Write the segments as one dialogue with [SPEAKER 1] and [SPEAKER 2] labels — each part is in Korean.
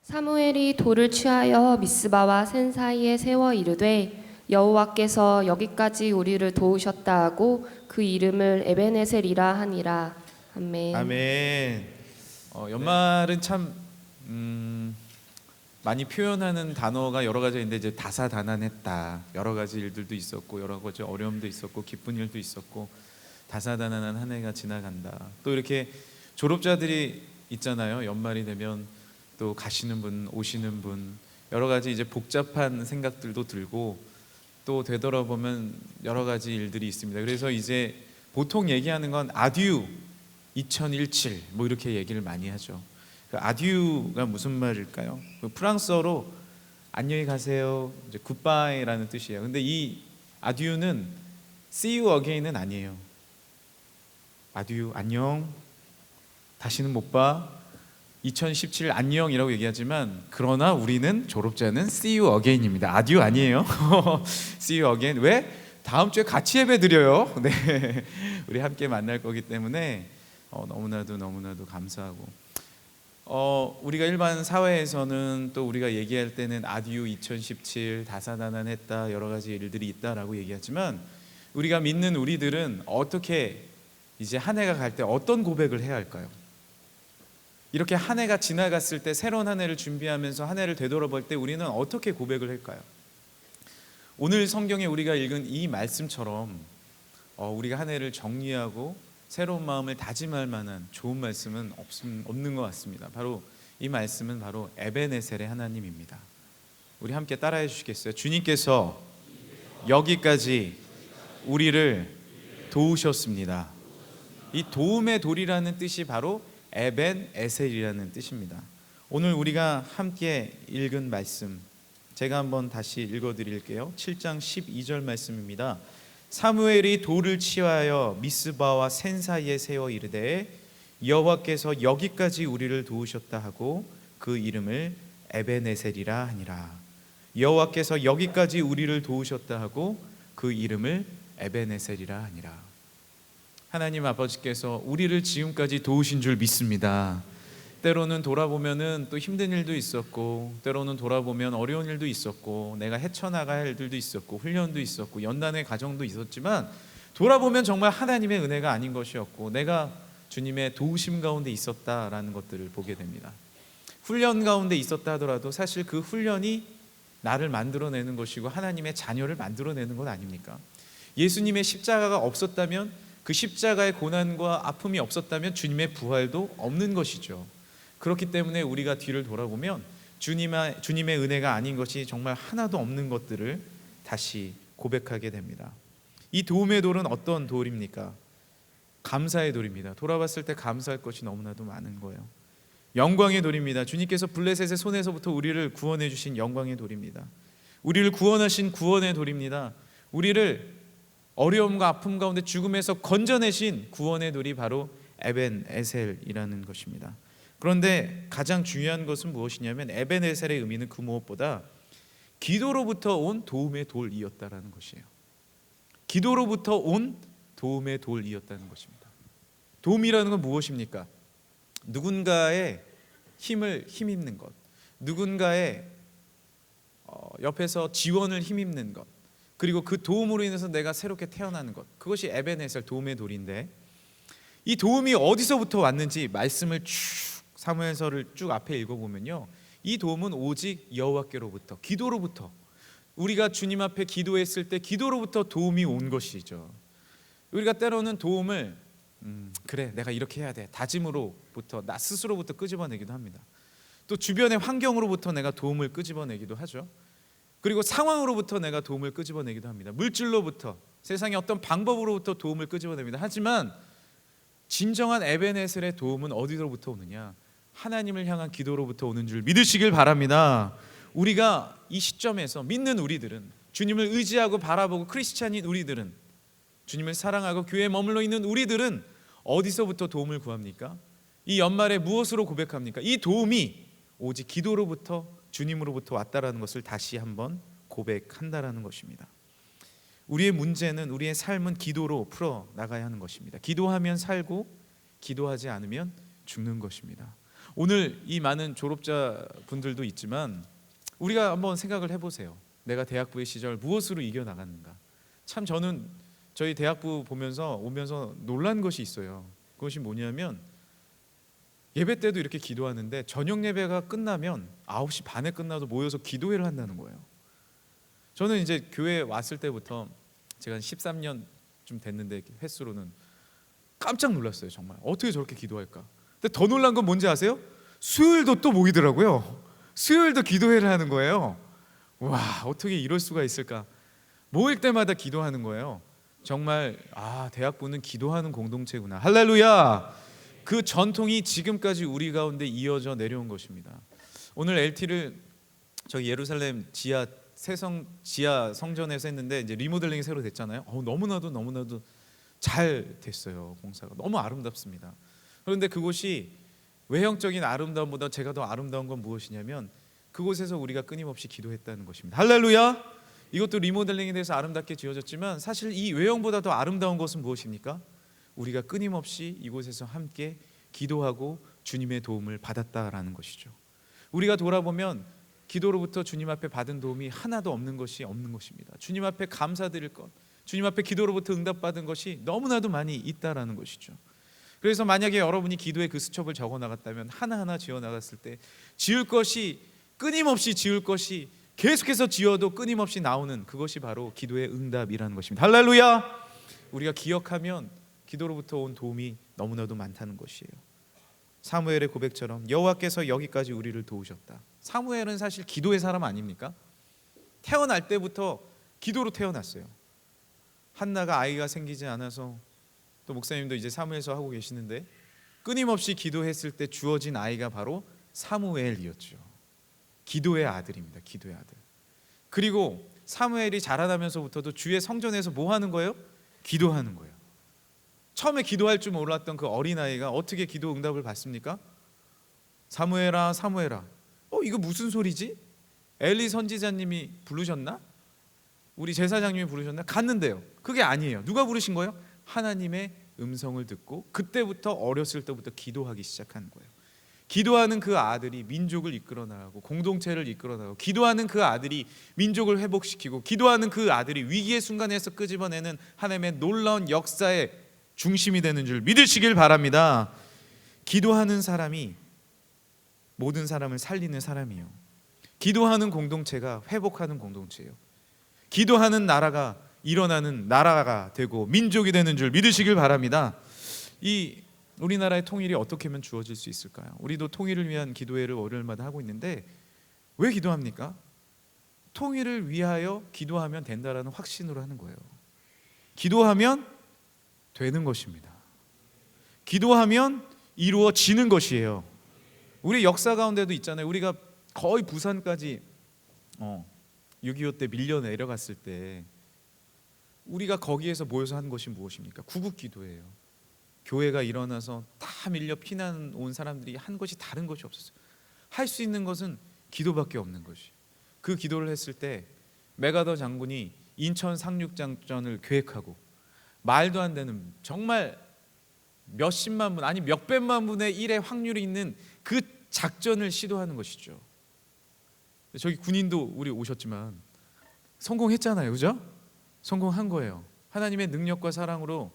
[SPEAKER 1] 사무엘이 돌을 취하여 미스바와 센 사이에 세워 이르되 여호와께서 여기까지 우리를 도우셨다 하고 그 이름을 에베네셀이라 하니라. 아멘.
[SPEAKER 2] 아멘. 연말은 참 많이 표현하는 단어가 여러 가지가 있는데 이제 다사다난했다. 여러 가지 일들도 있었고 여러 가지 어려움도 있었고 기쁜 일도 있었고 다사다난한 한 해가 지나간다. 또 이렇게 졸업자들이 있잖아요. 연말이 되면 또 가시는 분, 오시는 분 여러 가지 이제 복잡한 생각들도 들고 또 되돌아보면 여러 가지 일들이 있습니다. 그래서 이제 보통 얘기하는 건 아듀 2017 뭐 이렇게 얘기를 많이 하죠. 그 아듀가 무슨 말일까요? 그 프랑스어로 안녕히 가세요, 이제 굿바이라는 뜻이에요. 근데 이 아듀는 see you again은 아니에요. 아듀 안녕, 다시는 못 봐, 2017 안녕이라고 얘기하지만 그러나 우리는 졸업자는 see you again입니다. 아듀 아니에요. see you again. 왜? 다음 주에 같이 예배 드려요. 네, 우리 함께 만날 거기 때문에 너무나도 감사하고 우리가 일반 사회에서는 또 우리가 얘기할 때는 아듀 2017 다사다난했다 여러 가지 일들이 있다라고 얘기하지만 우리가 믿는 우리들은 어떻게 이제 한 해가 갈 때 어떤 고백을 해야 할까요? 이렇게 한 해가 지나갔을 때 새로운 한 해를 준비하면서 한 해를 되돌아볼 때 우리는 어떻게 고백을 할까요? 오늘 성경에 우리가 읽은 이 말씀처럼 우리가 한 해를 정리하고 새로운 마음을 다짐할 만한 좋은 말씀은 없는 것 같습니다. 바로 이 말씀은 바로 에베네셀의 하나님입니다. 우리 함께 따라해 주시겠어요? 주님께서 여기까지 우리를 도우셨습니다. 이 도움의 돌이라는 뜻이 바로 에벤에셀이라는 뜻입니다. 오늘 우리가 함께 읽은 말씀 제가 한번 다시 읽어드릴게요. 7장 12절 말씀입니다. 사무엘이 돌을 취하여 미스바와 센 사이에 세워 이르되 여호와께서 여기까지 우리를 도우셨다 하고 그 이름을 에베네셀이라 하니라. 여호와께서 여기까지 우리를 도우셨다 하고 그 이름을 에베네셀이라 하니라. 하나님 아버지께서 우리를 지금까지 도우신 줄 믿습니다. 때로는 돌아보면은 또 힘든 일도 있었고 때로는 돌아보면 어려운 일도 있었고 내가 헤쳐나가야 할 일들도 있었고 훈련도 있었고 연단의 과정도 있었지만 돌아보면 정말 하나님의 은혜가 아닌 것이었고 내가 주님의 도우심 가운데 있었다라는 것들을 보게 됩니다. 훈련 가운데 있었다 하더라도 사실 그 훈련이 나를 만들어내는 것이고 하나님의 자녀를 만들어내는 것 아닙니까? 예수님의 십자가가 없었다면 그 십자가의 고난과 아픔이 없었다면 주님의 부활도 없는 것이죠. 그렇기 때문에 우리가 뒤를 돌아보면 주님의 은혜가 아닌 것이 정말 하나도 없는 것들을 다시 고백하게 됩니다. 이 도움의 돌은 어떤 돌입니까? 감사의 돌입니다. 돌아봤을 때 감사할 것이 너무나도 많은 거예요. 영광의 돌입니다. 주님께서 블레셋의 손에서부터 우리를 구원해 주신 영광의 돌입니다. 우리를 구원하신 구원의 돌입니다. 우리를 어려움과 아픔 가운데 죽음에서 건져내신 구원의 돌이 바로 에벤에셀이라는 것입니다. 그런데 가장 중요한 것은 무엇이냐면 에벤에셀의 의미는 그 무엇보다 기도로부터 온 도움의 돌이었다라는 것이에요. 기도로부터 온 도움의 돌이었다는 것입니다. 도움이라는 건 무엇입니까? 누군가의 힘입는 것, 누군가의 옆에서 지원을 힘입는 것, 그리고 그 도움으로 인해서 내가 새롭게 태어나는 것, 그것이 에벤에셀 도움의 돌인데 이 도움이 어디서부터 왔는지 말씀을 사무엘서를 쭉 앞에 읽어보면요, 이 도움은 오직 여호와께로부터, 기도로부터, 우리가 주님 앞에 기도했을 때 기도로부터 도움이 온 것이죠. 우리가 때로는 도움을 그래 내가 이렇게 해야 돼 다짐으로부터 나 스스로부터 끄집어내기도 합니다. 또 주변의 환경으로부터 내가 도움을 끄집어내기도 하죠. 그리고 상황으로부터 내가 도움을 끄집어내기도 합니다. 물질로부터, 세상의 어떤 방법으로부터 도움을 끄집어냅니다. 하지만 진정한 에베네셀의 도움은 어디로부터 오느냐? 하나님을 향한 기도로부터 오는 줄 믿으시길 바랍니다. 우리가 이 시점에서 믿는 우리들은, 주님을 의지하고 바라보고 크리스찬인 우리들은, 주님을 사랑하고 교회에 머물러 있는 우리들은 어디서부터 도움을 구합니까? 이 연말에 무엇으로 고백합니까? 이 도움이 오직 기도로부터, 주님으로부터 왔다라는 것을 다시 한번 고백한다라는 것입니다. 우리의 문제는, 우리의 삶은 기도로 풀어 나가야 하는 것입니다. 기도하면 살고 기도하지 않으면 죽는 것입니다. 오늘 이 많은 졸업자 분들도 있지만 우리가 한번 생각을 해보세요. 내가 대학부의 시절 무엇으로 이겨나갔는가. 참 저는 저희 대학부 오면서 놀란 것이 있어요. 그것이 뭐냐면 예배 때도 이렇게 기도하는데 저녁 예배가 끝나면 9시 반에 끝나도 모여서 기도회를 한다는 거예요. 저는 이제 교회에 왔을 때부터 제가 한 13년 좀 됐는데 횟수로는 깜짝 놀랐어요. 정말 어떻게 저렇게 기도할까. 근데 더 놀란 건 뭔지 아세요? 수요일도 또 모이더라고요. 수요일도 기도회를 하는 거예요. 와, 어떻게 이럴 수가 있을까. 모일 때마다 기도하는 거예요. 정말 대학부는 기도하는 공동체구나. 할렐루야. 그 전통이 지금까지 우리 가운데 이어져 내려온 것입니다. 오늘 LT를 저기 예루살렘 지하 성전에서 했는데 이제 리모델링이 새로 됐잖아요. 너무나도 잘 됐어요. 공사가 너무 아름답습니다. 그런데 그곳이 외형적인 아름다움보다 제가 더 아름다운 건 무엇이냐면 그곳에서 우리가 끊임없이 기도했다는 것입니다. 할렐루야. 이것도 리모델링에 대해서 아름답게 지어졌지만 사실 이 외형보다 더 아름다운 것은 무엇입니까? 우리가 끊임없이 이곳에서 함께 기도하고 주님의 도움을 받았다라는 것이죠. 우리가 돌아보면 기도로부터 주님 앞에 받은 도움이 하나도 없는 것입니다. 주님 앞에 감사드릴 것, 주님 앞에 기도로부터 응답받은 것이 너무나도 많이 있다라는 것이죠. 그래서 만약에 여러분이 기도의 그 수첩을 적어 나갔다면 하나하나 지어 나갔을 때 끊임없이 지을 것이 계속해서 지어도 끊임없이 나오는 그것이 바로 기도의 응답이라는 것입니다. 할렐루야. 우리가 기억하면 기도로부터 온 도움이 너무나도 많다는 것이에요. 사무엘의 고백처럼 여호와께서 여기까지 우리를 도우셨다. 사무엘은 사실 기도의 사람 아닙니까? 태어날 때부터 기도로 태어났어요. 한나가 아이가 생기지 않아서 또 목사님도 이제 사무엘서 하고 계시는데 끊임없이 기도했을 때 주어진 아이가 바로 사무엘이었죠. 기도의 아들입니다. 기도의 아들. 그리고 사무엘이 자라나면서부터도 주의 성전에서 뭐 하는 거예요? 기도하는 거예요. 처음에 기도할 줄 몰랐던 그 어린아이가 어떻게 기도 응답을 받습니까? 사무엘아 사무엘아. 이거 무슨 소리지? 엘리 선지자님이 부르셨나? 우리 제사장님이 부르셨나? 갔는데요. 그게 아니에요. 누가 부르신 거예요? 하나님의 음성을 듣고 그때부터 어렸을 때부터 기도하기 시작하는 거예요. 기도하는 그 아들이 민족을 이끌어 나가고 공동체를 이끌어 나가고 기도하는 그 아들이 민족을 회복시키고 기도하는 그 아들이 위기의 순간에서 끄집어내는 하나님의 놀라운 역사의 중심이 되는 줄 믿으시길 바랍니다. 기도하는 사람이 모든 사람을 살리는 사람이에요. 기도하는 공동체가 회복하는 공동체예요. 기도하는 나라가 일어나는 나라가 되고 민족이 되는 줄 믿으시길 바랍니다. 이 우리나라의 통일이 어떻게 하면 주어질 수 있을까요? 우리도 통일을 위한 기도회를 월요일마다 하고 있는데 왜 기도합니까? 통일을 위하여 기도하면 된다라는 확신으로 하는 거예요. 기도하면 되는 것입니다. 기도하면 이루어지는 것이에요. 우리 역사 가운데도 있잖아요. 우리가 거의 부산까지 6.25 때 밀려 내려갔을 때 우리가 거기에서 모여서 한 것이 무엇입니까? 구국기도예요. 교회가 일어나서 다 밀려 피난 온 사람들이 한 것이 다른 것이 없었어요. 할 수 있는 것은 기도밖에 없는 것이. 그 기도를 했을 때 메가더 장군이 인천 상륙작전을 계획하고 말도 안 되는 정말 몇십만 분 아니 몇백만 분의 1의 확률이 있는 그 작전을 시도하는 것이죠. 저기 군인도 우리 오셨지만 성공했잖아요. 그죠? 성공한 거예요. 하나님의 능력과 사랑으로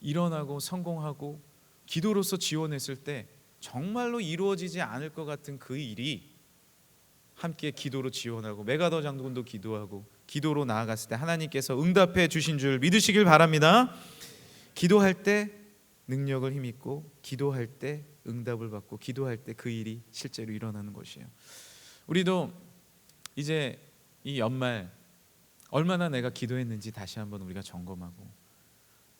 [SPEAKER 2] 일어나고 성공하고 기도로서 지원했을 때 정말로 이루어지지 않을 것 같은 그 일이 함께 기도로 지원하고 메가더 장군도 기도하고 기도로 나아갔을 때 하나님께서 응답해 주신 줄 믿으시길 바랍니다. 기도할 때 능력을 힘입고 기도할 때 응답을 받고 기도할 때 그 일이 실제로 일어나는 것이에요. 우리도 이제 이 연말 얼마나 내가 기도했는지 다시 한번 우리가 점검하고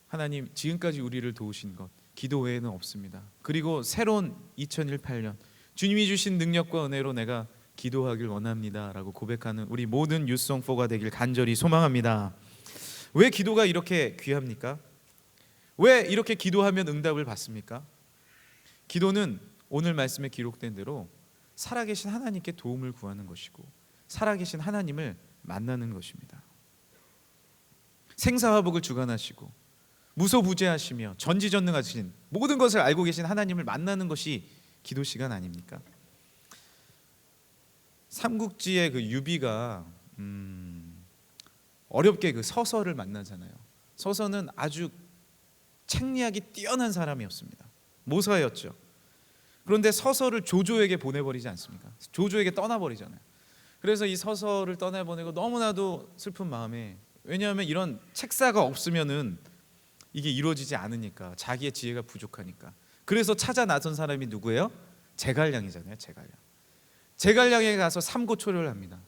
[SPEAKER 2] 하나님 지금까지 우리를 도우신 것 기도 외에는 없습니다. 그리고 새로운 2018년 주님이 주신 능력과 은혜로 내가 기도하길 원합니다 라고 고백하는 우리 모든 유성포가 되길 간절히 소망합니다. 왜 기도가 이렇게 귀합니까? 왜 이렇게 기도하면 응답을 받습니까? 기도는 오늘 말씀에 기록된 대로 살아계신 하나님께 도움을 구하는 것이고 살아계신 하나님을 만나는 것입니다. 생사화복을 주관하시고 무소부재하시며 전지전능하신 모든 것을 알고 계신 하나님을 만나는 것이 기도 시간 아닙니까? 삼국지의 그 유비가 어렵게 그 서서를 만나잖아요. 서서는 아주 책리하기 뛰어난 사람이었습니다. 모사였죠. 그런데 서서를 조조에게 보내버리지 않습니까? 조조에게 떠나버리잖아요. 그래서 이 서서를 떠나보내고 너무나도 슬픈 마음에, 왜냐하면 이런 책사가 없으면은 이게 이루어지지 않으니까, 자기의 지혜가 부족하니까. 그래서 찾아 나선 사람이 누구예요? 제갈량이잖아요. 제갈량에 가서 삼고초려를 합니다.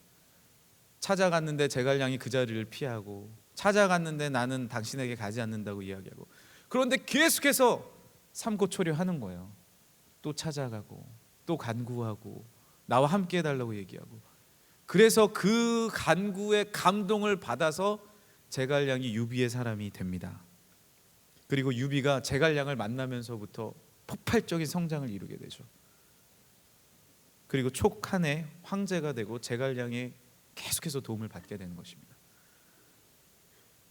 [SPEAKER 2] 찾아갔는데 제갈량이 그 자리를 피하고, 찾아갔는데 나는 당신에게 가지 않는다고 이야기하고, 그런데 계속해서 삼고초려하는 거예요. 또 찾아가고 또 간구하고 나와 함께 해달라고 얘기하고. 그래서 그 간구에 감동을 받아서 제갈량이 유비의 사람이 됩니다. 그리고 유비가 제갈량을 만나면서부터 폭발적인 성장을 이루게 되죠. 그리고 촉한의 황제가 되고 제갈량의 계속해서 도움을 받게 되는 것입니다.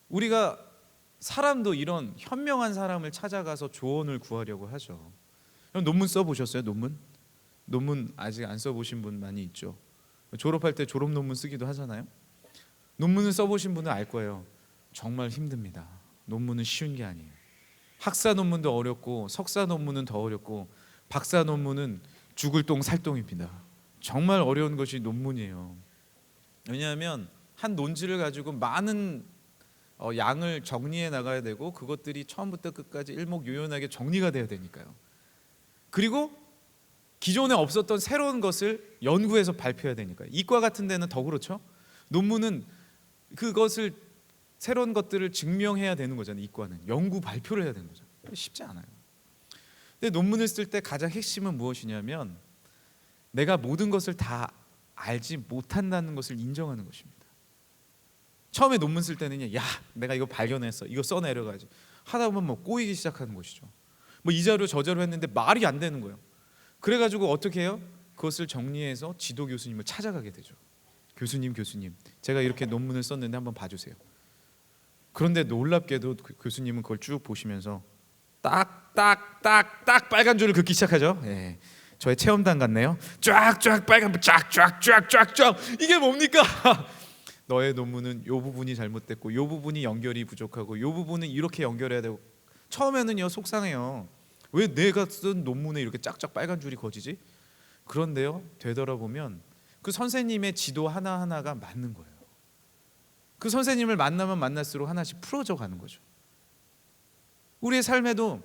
[SPEAKER 2] 우리가 사람도 이런 현명한 사람을 찾아가서 조언을 구하려고 하죠. 논문 써보셨어요? 논문 아직 안 써보신 분 많이 있죠. 졸업할 때 졸업 논문 쓰기도 하잖아요. 논문을 써보신 분은 알 거예요. 정말 힘듭니다. 논문은 쉬운 게 아니에요. 학사 논문도 어렵고, 석사 논문은 더 어렵고, 박사 논문은 죽을 똥 살 똥입니다. 정말 어려운 것이 논문이에요. 왜냐하면 한 논지를 가지고 많은 양을 정리해 나가야 되고, 그것들이 처음부터 끝까지 일목요연하게 정리가 돼야 되니까요. 그리고 기존에 없었던 새로운 것을 연구해서 발표해야 되니까요. 이과 같은 데는 더 그렇죠. 논문은 그것을, 새로운 것들을 증명해야 되는 거잖아요. 이과는 연구 발표를 해야 되는 거죠. 쉽지 않아요. 근데 논문을 쓸 때 가장 핵심은 무엇이냐면, 내가 모든 것을 다 알지 못한다는 것을 인정하는 것입니다. 처음에 논문 쓸 때는요, 야, 내가 이거 발견했어, 이거 써내려가지 하다 보면 뭐 꼬이기 시작하는 것이죠. 뭐 이 자료 저 자료 했는데 말이 안 되는 거예요. 그래가지고 어떻게 해요? 그것을 정리해서 지도 교수님을 찾아가게 되죠. 교수님, 제가 이렇게 논문을 썼는데 한번 봐주세요. 그런데 놀랍게도 교수님은 그걸 쭉 보시면서 딱 빨간 줄을 긋기 시작하죠. 예, 저의 체험단 같네요. 쫙 빨간 쫙 이게 뭡니까? 너의 논문은 요 부분이 잘못됐고, 요 부분이 연결이 부족하고, 요 부분은 이렇게 연결해야 되고. 처음에는요 속상해요. 왜 내가 쓴 논문에 이렇게 쫙쫙 빨간 줄이 거지지? 그런데요, 되돌아보면 그 선생님의 지도 하나하나가 맞는 거예요. 그 선생님을 만나면 만날수록 하나씩 풀어져 가는 거죠. 우리의 삶에도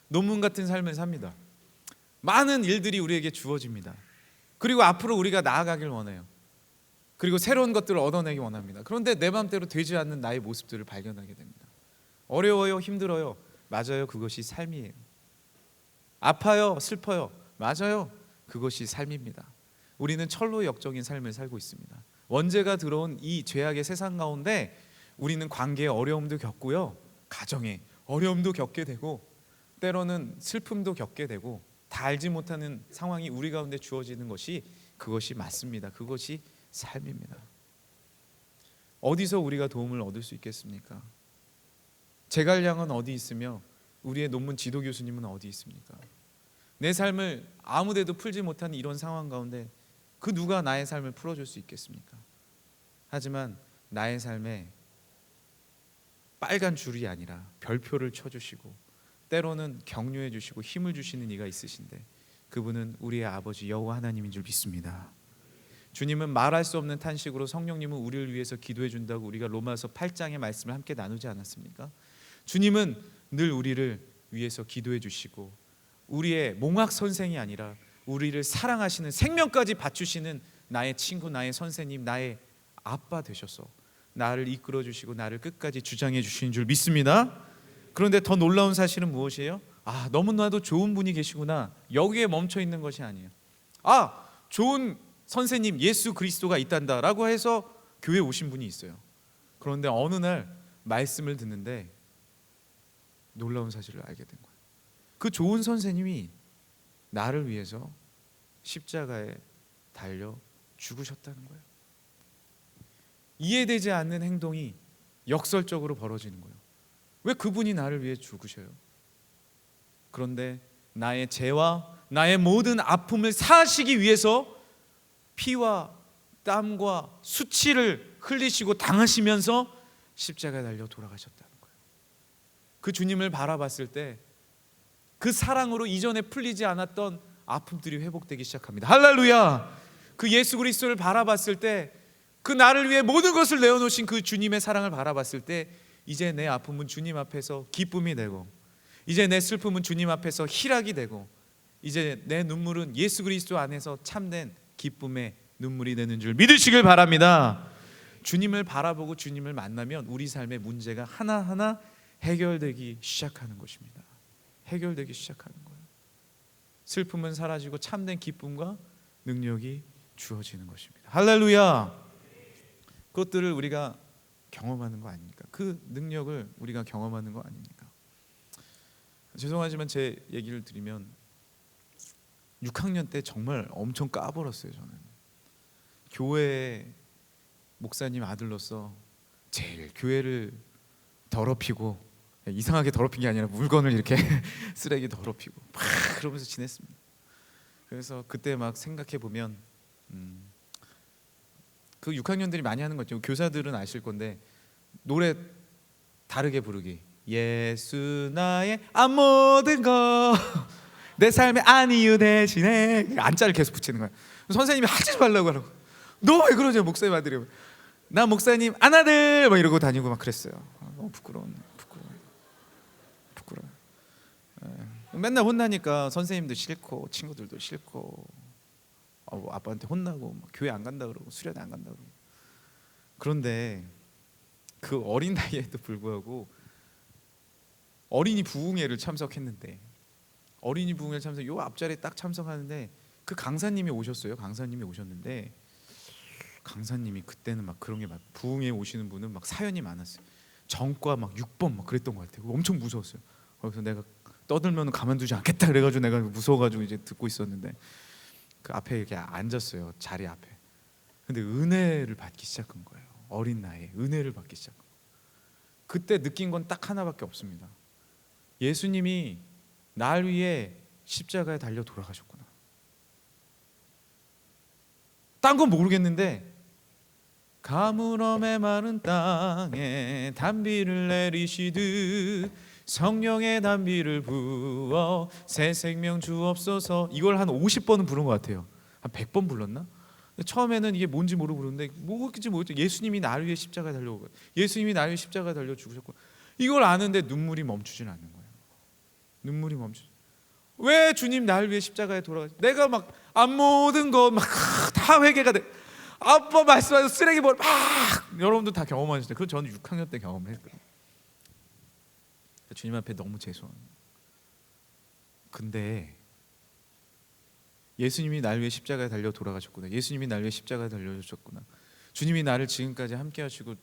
[SPEAKER 2] 논문 같은 삶을 삽니다. 많은 일들이 우리에게 주어집니다. 그리고 앞으로 우리가 나아가길 원해요. 그리고 새로운 것들을 얻어내기 원합니다. 그런데 내 마음대로 되지 않는 나의 모습들을 발견하게 됩니다. 어려워요, 힘들어요. 맞아요, 그것이 삶이에요. 아파요, 슬퍼요. 맞아요, 그것이 삶입니다. 우리는 철로 역적인 삶을 살고 있습니다. 원죄가 들어온 이 죄악의 세상 가운데 우리는 관계의 어려움도 겪고요, 가정의 어려움도 겪게 되고, 때로는 슬픔도 겪게 되고, 다 알지 못하는 상황이 우리 가운데 주어지는 것이, 그것이 맞습니다. 그것이 삶입니다. 어디서 우리가 도움을 얻을 수 있겠습니까? 제갈량은 어디 있으며 우리의 논문 지도 교수님은 어디 있습니까? 내 삶을 아무데도 풀지 못한 이런 상황 가운데 그 누가 나의 삶을 풀어줄 수 있겠습니까? 하지만 나의 삶에 빨간 줄이 아니라 별표를 쳐주시고, 때로는 격려해 주시고 힘을 주시는 이가 있으신데, 그분은 우리의 아버지 여호와 하나님인 줄 믿습니다. 주님은 말할 수 없는 탄식으로 성령님은 우리를 위해서 기도해 준다고 우리가 로마서 8장의 말씀을 함께 나누지 않았습니까? 주님은 늘 우리를 위해서 기도해 주시고, 우리의 몽학 선생이 아니라 우리를 사랑하시는, 생명까지 바치시는 나의 친구, 나의 선생님, 나의 아빠 되셔서 나를 이끌어 주시고 나를 끝까지 주장해 주시는 줄 믿습니다. 그런데 더 놀라운 사실은 무엇이에요? 너무나도 좋은 분이 계시구나, 여기에 멈춰 있는 것이 아니에요. 좋은 선생님 예수 그리스도가 있단다라고 해서 교회에 오신 분이 있어요. 그런데 어느 날 말씀을 듣는데 놀라운 사실을 알게 된 거예요. 그 좋은 선생님이 나를 위해서 십자가에 달려 죽으셨다는 거예요. 이해되지 않는 행동이 역설적으로 벌어지는 거예요. 왜 그분이 나를 위해 죽으셔요? 그런데 나의 죄와 나의 모든 아픔을 사하시기 위해서 피와 땀과 수치를 흘리시고 당하시면서 십자가에 달려 돌아가셨다는 거예요. 그 주님을 바라봤을 때 그 사랑으로 이전에 풀리지 않았던 아픔들이 회복되기 시작합니다. 할렐루야. 그 예수 그리스도를 바라봤을 때, 그 나를 위해 모든 것을 내어놓으신 그 주님의 사랑을 바라봤을 때, 이제 내 아픔은 주님 앞에서 기쁨이 되고, 이제 내 슬픔은 주님 앞에서 희락이 되고, 이제 내 눈물은 예수 그리스도 안에서 참된 기쁨의 눈물이 되는 줄 믿으시길 바랍니다. 주님을 바라보고 주님을 만나면 우리 삶의 문제가 하나하나 해결되기 시작하는 것입니다. 해결되기 시작하는 거예요. 슬픔은 사라지고 참된 기쁨과 능력이 주어지는 것입니다. 할렐루야. 그것들을 우리가 경험하는 거 아닙니까? 그 능력을 우리가 경험하는 거 아닙니까? 죄송하지만 제 얘기를 드리면 6학년 때 정말 엄청 까불었어요. 저는 교회 목사님 아들로서 제일 교회를 더럽히고, 이상하게 더럽힌 게 아니라 물건을 이렇게 쓰레기 더럽히고 막 그러면서 지냈습니다. 그래서 그때 막 생각해 보면 그 6학년들이 많이 하는 거죠. 교사들은 아실 건데 노래 다르게 부르기. 예수 나의 모든 것 내 삶의 안이유 대신에 안자를 계속 붙이는 거야. 선생님이 하지 말라고 하라고. 너 왜 그러냐 목사님 아들이. 나 목사님 아들 막 이러고 다니고 막 그랬어요. 너무 부끄러워. 맨날 혼나니까 선생님도 싫고 친구들도 싫고 아빠한테 혼나고 막 교회 안 간다 그러고 수련회 안 간다 그러고. 그런데 그 어린 나이에도 불구하고 어린이 부흥회를 참석했는데, 어린이 부흥회 참석 요 앞자리에 딱 참석하는데 그 강사님이 오셨어요. 강사님이 오셨는데 강사님이 그때는 막 그런 게 막 부흥회 오시는 분은 막 사연이 많았어요. 전과 막 6번 막 그랬던 것 같아요. 엄청 무서웠어요. 그래서 내가 떠들면 가만두지 않겠다 그래가지고 내가 무서워가지고 이제 듣고 있었는데 그 앞에 이렇게 앉았어요. 자리 앞에. 근데 은혜를 받기 시작한 거예요. 어린 나이에 은혜를 받기 시작한 거예요. 그때 느낀 건 딱 하나밖에 없습니다. 예수님이 날 위해 십자가에 달려 돌아가셨구나. 딴 건 모르겠는데 가물음의 마른 땅에 단비를 내리시듯 성령의 단비를 부어 새 생명 주옵소서. 이걸 한 50번은 부른 것 같아요. 한 100번 불렀나? 처음에는 이게 뭔지 모르고 부르는데 뭐겠지 모르겠죠. 예수님이 나를 위해 십자가에 달려오고, 예수님이 나를 위해 십자가에 달려 죽으셨고, 이걸 아는데 눈물이 멈추질 않는 거예요. 눈물이 멈추. 왜 주님 나를 위해 십자가에 돌아가? 내가 막 안 모든 거 막 다 회개가 돼. 아빠 말씀하셔서 쓰레기 버려 막. 여러분도 다 경험하셨죠. 그건 저는 6학년 때 경험했거든요. 주님 앞에 너무 죄송합니다. 근데 예수님이 날 위해 십자가에 달려 돌아가셨구나. 예수님이 날 위해 십자가에 달려주셨구나. 주님이 나를 지금까지 함께 하시고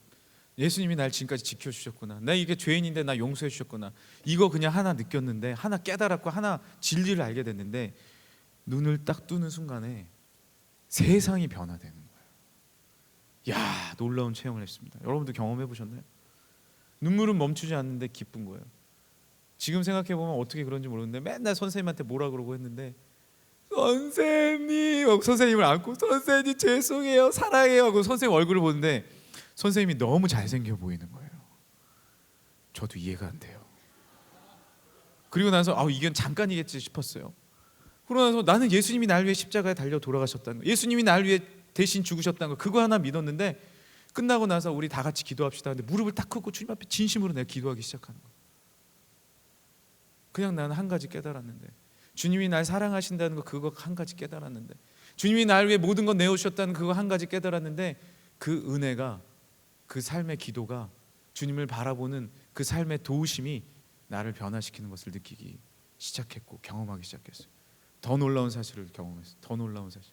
[SPEAKER 2] 예수님이 날 지금까지 지켜주셨구나. 나 이게 죄인인데 나 용서해 주셨구나. 이거 그냥 하나 느꼈는데, 하나 깨달았고, 하나 진리를 알게 됐는데, 눈을 딱 뜨는 순간에 세상이 변화되는 거예요. 야, 놀라운 체험을 했습니다. 여러분도 경험해 보셨나요? 눈물은 멈추지 않는데 기쁜 거예요. 지금 생각해 보면 어떻게 그런지 모르는데 맨날 선생님한테 뭐라 그러고 했는데, 선생님 하고 선생님을 안고 선생님 죄송해요 사랑해요 하고 선생님 얼굴을 보는데 선생님이 너무 잘생겨 보이는 거예요. 저도 이해가 안 돼요. 그리고 나서 이건 잠깐이겠지 싶었어요. 그러고 나서 나는 예수님이 날 위해 십자가에 달려 돌아가셨다는 거, 예수님이 날 위해 대신 죽으셨다는 거, 그거 하나 믿었는데 끝나고 나서 우리 다 같이 기도합시다 하는데 무릎을 딱 꿇고 주님 앞에 진심으로 내가 기도하기 시작하는 거예요. 그냥 나는 한 가지 깨달았는데, 주님이 날 사랑하신다는 거 그거 한 가지 깨달았는데, 주님이 날 위해 모든 건 내어주셨다는 그거 한 가지 깨달았는데, 그 은혜가, 그 삶의 기도가, 주님을 바라보는 그 삶의 도우심이 나를 변화시키는 것을 느끼기 시작했고 경험하기 시작했어요. 더 놀라운 사실을 경험했어요. 더 놀라운 사실.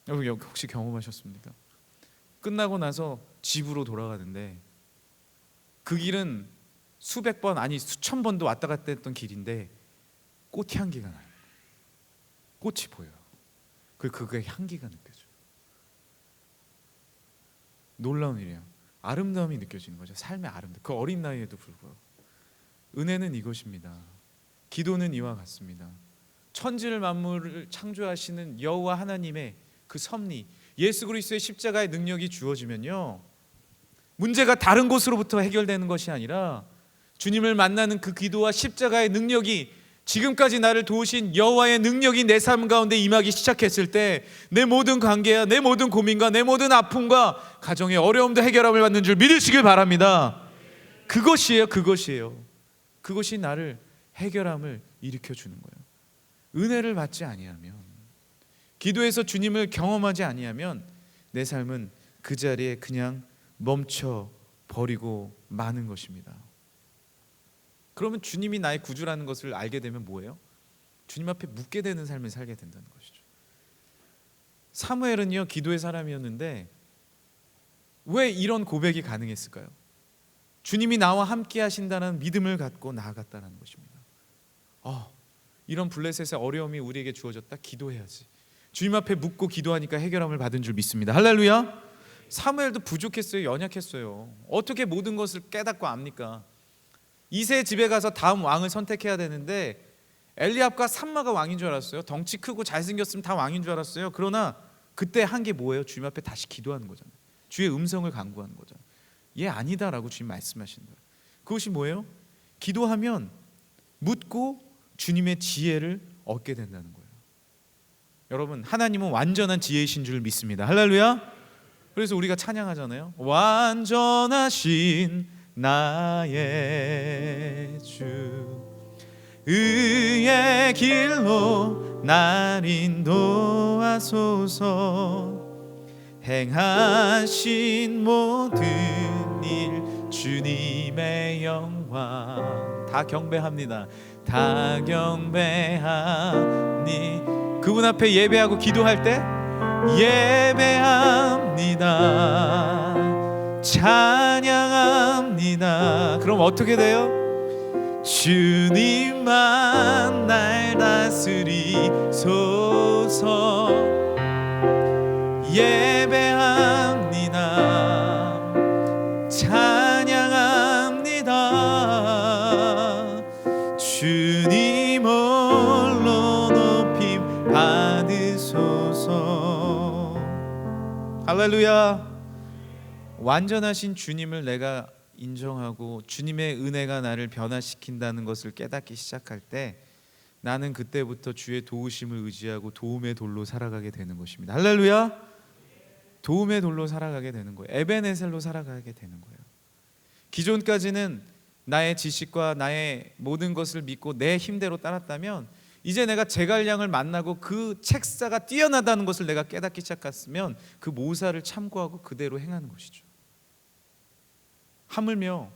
[SPEAKER 2] 여러분 혹시 경험하셨습니까? 끝나고 나서 집으로 돌아가는데 그 길은 수백 번 아니 수천 번도 왔다 갔다 했던 길인데 꽃 향기가 나요. 꽃이 보여요. 그의 향기가 느껴져요. 놀라운 일이에요. 아름다움이 느껴지는 거죠. 삶의 아름다움. 그 어린 나이에도 불구하고 은혜는 이것입니다. 기도는 이와 같습니다. 천지를 만물을 창조하시는 여호와 하나님의 그 섭리, 예수 그리스도의 십자가의 능력이 주어지면요, 문제가 다른 곳으로부터 해결되는 것이 아니라 주님을 만나는 그 기도와 십자가의 능력이, 지금까지 나를 도우신 여호와의 능력이 내 삶 가운데 임하기 시작했을 때 내 모든 관계야, 내 모든 고민과 내 모든 아픔과 가정의 어려움도 해결함을 받는 줄 믿으시길 바랍니다. 그것이에요. 그것이 나를 해결함을 일으켜 주는 거예요. 은혜를 받지 아니하면, 기도에서 주님을 경험하지 아니하면 내 삶은 그 자리에 그냥 멈춰 버리고 마는 것입니다. 그러면 주님이 나의 구주라는 것을 알게 되면 뭐예요? 주님 앞에 묻게 되는 삶을 살게 된다는 것이죠. 사무엘은요, 기도의 사람이었는데 왜 이런 고백이 가능했을까요? 주님이 나와 함께 하신다는 믿음을 갖고 나아갔다는 것입니다. 이런 블레셋의 어려움이 우리에게 주어졌다, 기도해야지. 주님 앞에 묻고 기도하니까 해결함을 받은 줄 믿습니다. 할렐루야. 사무엘도 부족했어요. 연약했어요. 어떻게 모든 것을 깨닫고 압니까? 이세 집에 가서 다음 왕을 선택해야 되는데 엘리압과 삼마가 왕인 줄 알았어요. 덩치 크고 잘생겼으면 다 왕인 줄 알았어요. 그러나 그때 한 게 뭐예요? 주님 앞에 다시 기도하는 거잖아요. 주의 음성을 간구하는 거잖아요. 얘 아니다라고 주님 말씀하시는 거예요. 그것이 뭐예요? 기도하면 묻고 주님의 지혜를 얻게 된다는 거예요. 여러분, 하나님은 완전한 지혜이신 줄 믿습니다. 할렐루야. 그래서 우리가 찬양하잖아요. 완전하신 나의 주, 의의 길로 날 인도하소서. 행하신 모든 일 주님의 영광 다 경배합니다. 다 경배하니. 그분 앞에 예배하고 기도할 때 예배합니다, 찬양합니다. 그럼 어떻게 돼요? 주님만 날 다스리소서. 예배합니다, 찬양합니다. 주님 홀로 높임 받으소서. 할렐루야. 완전하신 주님을 내가 인정하고 주님의 은혜가 나를 변화시킨다는 것을 깨닫기 시작할 때 나는 그때부터 주의 도우심을 의지하고 도움의 돌로 살아가게 되는 것입니다. 할렐루야. 도움의 돌로 살아가게 되는 거예요. 에베네셀로 살아가게 되는 거예요. 기존까지는 나의 지식과 나의 모든 것을 믿고 내 힘대로 따랐다면 이제 내가 제갈량을 만나고 그 책사가 뛰어나다는 것을 내가 깨닫기 시작했으면 그 모사를 참고하고 그대로 행하는 것이죠. 하물며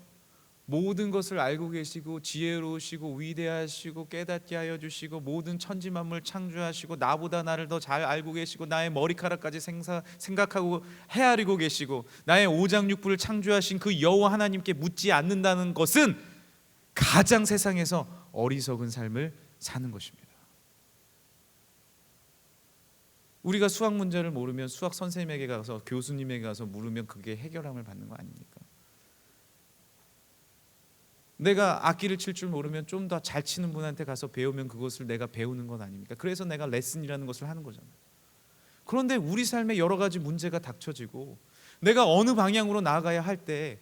[SPEAKER 2] 모든 것을 알고 계시고 지혜로우시고 위대하시고 깨닫게 하여 주시고 모든 천지 만물 창조하시고 나보다 나를 더 잘 알고 계시고 나의 머리카락까지 생각하고 헤아리고 계시고 나의 오장육부를 창조하신 그 여호와 하나님께 묻지 않는다는 것은 가장 세상에서 어리석은 삶을 사는 것입니다. 우리가 수학 문제를 모르면 수학 선생님에게 가서 교수님에게 가서 물으면 그게 해결함을 받는 거 아닙니까? 내가 악기를 칠 줄 모르면 좀 더 잘 치는 분한테 가서 배우면 그것을 내가 배우는 건 아닙니까? 그래서 내가 레슨이라는 것을 하는 거잖아요. 그런데 우리 삶에 여러 가지 문제가 닥쳐지고 내가 어느 방향으로 나아가야 할 때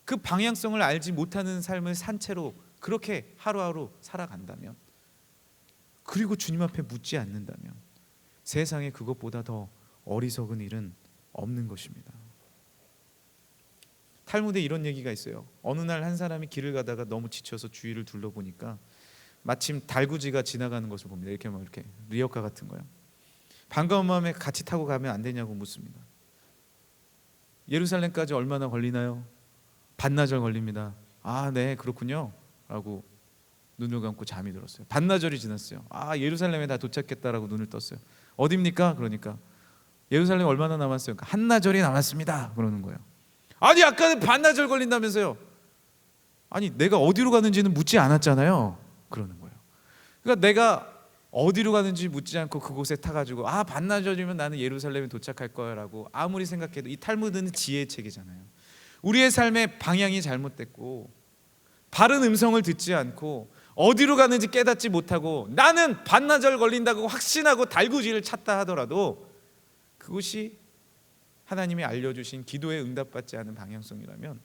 [SPEAKER 2] 그 방향성을 알지 못하는 삶을 산 채로 그렇게 하루하루 살아간다면, 그리고 주님 앞에 묻지 않는다면 세상에 그것보다 더 어리석은 일은 없는 것입니다. 탈무드에 이런 얘기가 있어요. 어느 날 한 사람이 길을 가다가 너무 지쳐서 주위를 둘러보니까 마침 달구지가 지나가는 것을 봅니다. 이렇게 막 이렇게 리어카 같은 거요. 반가운 마음에 같이 타고 가면 안 되냐고 묻습니다. 예루살렘까지 얼마나 걸리나요? 반나절 걸립니다. 아, 네, 그렇군요 라고 눈을 감고 잠이 들었어요. 반나절이 지났어요. 아, 예루살렘에 다 도착했다라고 눈을 떴어요. 어디입니까? 그러니까 예루살렘 얼마나 남았어요? 그러니까 한나절이 남았습니다 그러는 거예요. 아니, 아까는 반나절 걸린다면서요. 아니, 내가 어디로 가는지는 묻지 않았잖아요 그러는 거예요. 그러니까 내가 어디로 가는지 묻지 않고 그곳에 타가지고 아, 반나절이면 나는 예루살렘에 도착할 거야 라고 아무리 생각해도, 이 탈무드는 지혜의 책이잖아요. 우리의 삶의 방향이 잘못됐고 바른 음성을 듣지 않고 어디로 가는지 깨닫지 못하고 나는 반나절 걸린다고 확신하고 달구지를 찾다 하더라도 그것이 하나님이 알려주신 기도에 응답받지 않은 방향성이라면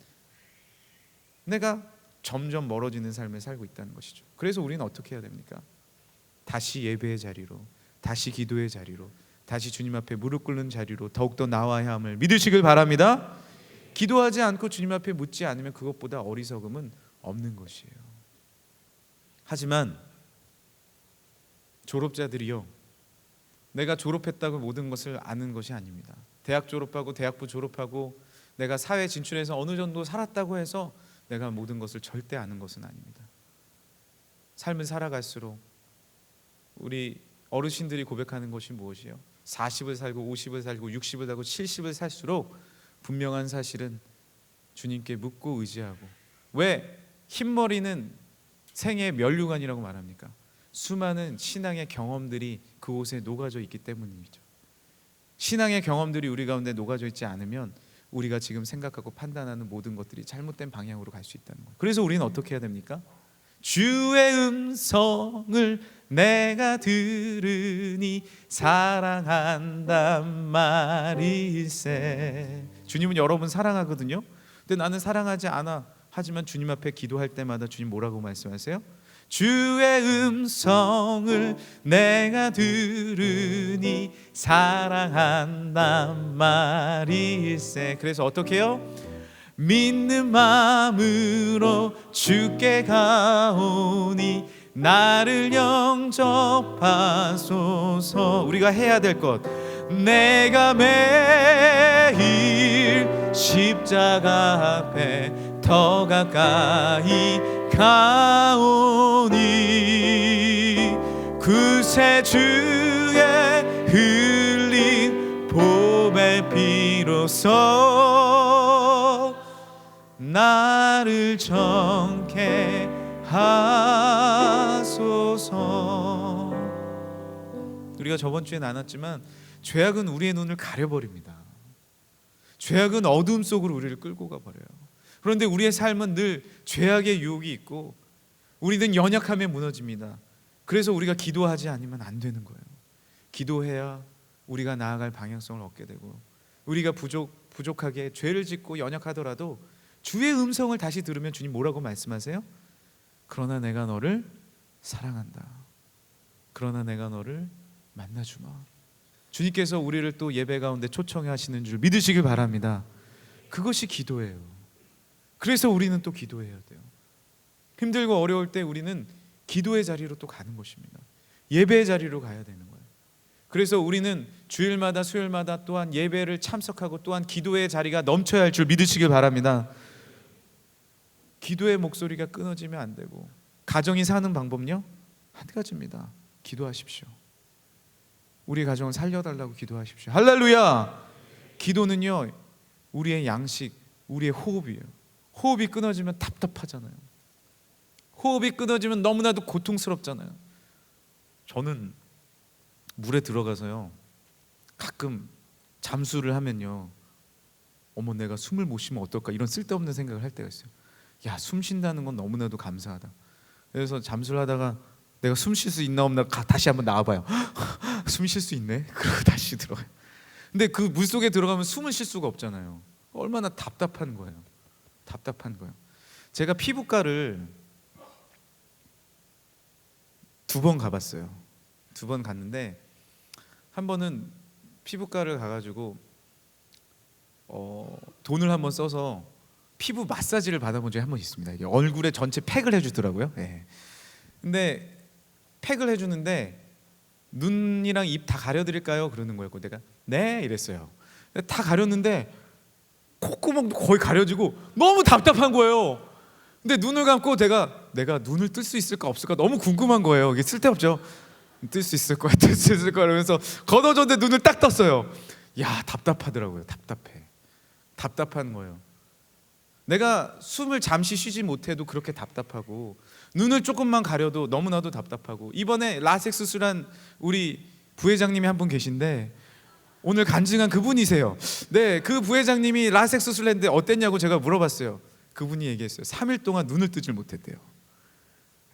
[SPEAKER 2] 내가 점점 멀어지는 삶을 살고 있다는 것이죠. 그래서 우리는 어떻게 해야 됩니까? 다시 예배의 자리로, 다시 기도의 자리로, 다시 주님 앞에 무릎 꿇는 자리로 더욱더 나와야 함을 믿으시길 바랍니다. 기도하지 않고 주님 앞에 묻지 않으면 그것보다 어리석음은 없는 것이에요. 하지만 졸업자들이요, 내가 졸업했다고 모든 것을 아는 것이 아닙니다. 대학 졸업하고 대학부 졸업하고 내가 사회 진출해서 어느 정도 살았다고 해서 내가 모든 것을 절대 아는 것은 아닙니다. 삶을 살아갈수록 우리 어르신들이 고백하는 것이 무엇이에요? 40을 살고 50을 살고 60을 살고 70을 살수록 분명한 사실은 주님께 묻고 의지하고, 왜 흰머리는 생의 면류관이라고 말합니까? 수많은 신앙의 경험들이 그곳에 녹아져 있기 때문이죠. 신앙의 경험들이 우리 가운데 녹아져 있지 않으면 우리가 지금 생각하고 판단하는 모든 것들이 잘못된 방향으로 갈 수 있다는 거예요. 그래서 우리는 어떻게 해야 됩니까? 주의 음성을 내가 들으니 사랑한단 말일세. 주님은 여러분 사랑하거든요. 근데 나는 사랑하지 않아. 하지만 주님 앞에 기도할 때마다 주님 뭐라고 말씀하세요? 주의 음성을 내가 들으니 사랑한단 말일세. 그래서 어떻게 해요? 믿는 마음으로 주께 가오니 나를 영접하소서. 우리가 해야 될 것, 내가 매일 십자가 앞에 더 가까이 가오니 그새 주의 흘린 보배 피로써 나를 정케 하소서. 우리가 저번 주에 나눴지만 죄악은 우리의 눈을 가려버립니다. 죄악은 어둠 속으로 우리를 끌고 가버려요. 그런데 우리의 삶은 늘 죄악의 유혹이 있고 우리는 연약함에 무너집니다. 그래서 우리가 기도하지 않으면 안 되는 거예요. 기도해야 우리가 나아갈 방향성을 얻게 되고, 우리가 부족하게 죄를 짓고 연약하더라도 주의 음성을 다시 들으면 주님 뭐라고 말씀하세요? 그러나 내가 너를 사랑한다. 그러나 내가 너를 만나주마. 주님께서 우리를 또 예배 가운데 초청하시는 줄 믿으시길 바랍니다. 그것이 기도예요. 그래서 우리는 또 기도해야 돼요. 힘들고 어려울 때 우리는 기도의 자리로 또 가는 것입니다. 예배의 자리로 가야 되는 거예요. 그래서 우리는 주일마다 수요일마다 또한 예배를 참석하고 또한 기도의 자리가 넘쳐야 할 줄 믿으시길 바랍니다. 기도의 목소리가 끊어지면 안 되고, 가정이 사는 방법은요 한 가지입니다. 기도하십시오. 우리 가정을 살려달라고 기도하십시오. 할렐루야. 기도는요 우리의 양식, 우리의 호흡이에요. 호흡이 끊어지면 답답하잖아요. 호흡이 끊어지면 너무나도 고통스럽잖아요. 저는 물에 들어가서요 가끔 잠수를 하면요, 어머 내가 숨을 못 쉬면 어떨까, 이런 쓸데없는 생각을 할 때가 있어요. 야, 숨 쉰다는 건 너무나도 감사하다. 그래서 잠수를 하다가 내가 숨 쉴 수 있나 없나 다시 한번 나와봐요. 숨 쉴 수 있네. 그리고 다시 들어가요. 근데 그 물속에 들어가면 숨을 쉴 수가 없잖아요. 얼마나 답답한 거예요. 답답한 거예요. 제가 피부과를 2번 가봤어요. 2번 갔는데 한 번은 피부과를 가가지고 돈을 한번 써서 피부 마사지를 받아본 적이 한 번 있습니다. 이게 얼굴에 전체 팩을 해주더라고요. 네. 근데 팩을 해주는데 눈이랑 입 다 가려드릴까요? 그러는 거였고 내가 네 이랬어요. 다 가렸는데 콧구멍도 거의 가려지고 너무 답답한 거예요. 근데 눈을 감고 내가 눈을 뜰 수 있을까 없을까 너무 궁금한 거예요. 이게 쓸데없죠. 뜰 수 있을 거야, 뜰 수 있을 거야 이러면서 걷어줬는데 눈을 딱 떴어요. 야, 답답하더라고요. 답답한 거예요. 내가 숨을 잠시 쉬지 못해도 그렇게 답답하고, 눈을 조금만 가려도 너무나도 답답하고, 이번에 라섹 수술한 우리 부회장님이 한 분 계신데 오늘 간증한 그분이세요. 네, 그 부회장님이 라섹 수술했는데 어땠냐고 제가 물어봤어요. 그분이 얘기했어요. 3일 동안 눈을 뜨질 못했대요.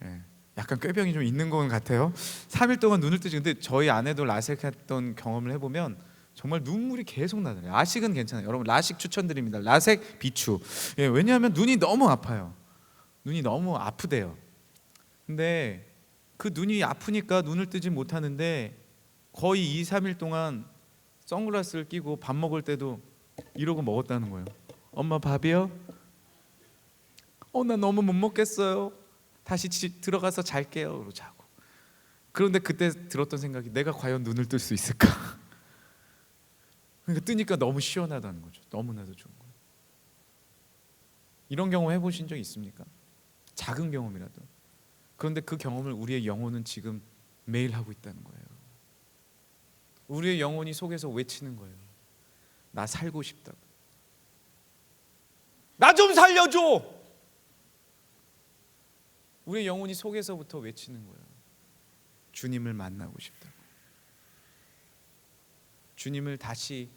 [SPEAKER 2] 네. 약간 꾀병이 좀 있는 것 같아요. 3일 동안 눈을 뜨지. 근데 저희 아내도 라섹했던 경험을 해보면 정말 눈물이 계속 나더라고요. 라식은 괜찮아요. 여러분 라식 추천드립니다. 라섹 비추. 예, 왜냐하면 눈이 너무 아파요. 눈이 너무 아프대요. 근데 그 눈이 아프니까 눈을 뜨지 못하는데 거의 2, 3일 동안 선글라스를 끼고 밥 먹을 때도 이러고 먹었다는 거예요. 엄마 밥이요? 나 너무 못 먹겠어요. 다시 들어가서 잘게요. 그러고 자고. 그런데 그때 들었던 생각이 내가 과연 눈을 뜰 수 있을까? 그러니까 뜨니까 너무 시원하다는 거죠. 너무나도 좋은 거예요. 이런 경험 해보신 적 있습니까? 작은 경험이라도. 그런데 그 경험을 우리의 영혼은 지금 매일 하고 있다는 거예요. 우리의 영혼이 속에서 외치는 거예요. 나 살고 싶다고. 나 좀 살려줘. 우리의 영혼이 속에서부터 외치는 거예요. 주님을 만나고 싶다고. 주님을 다시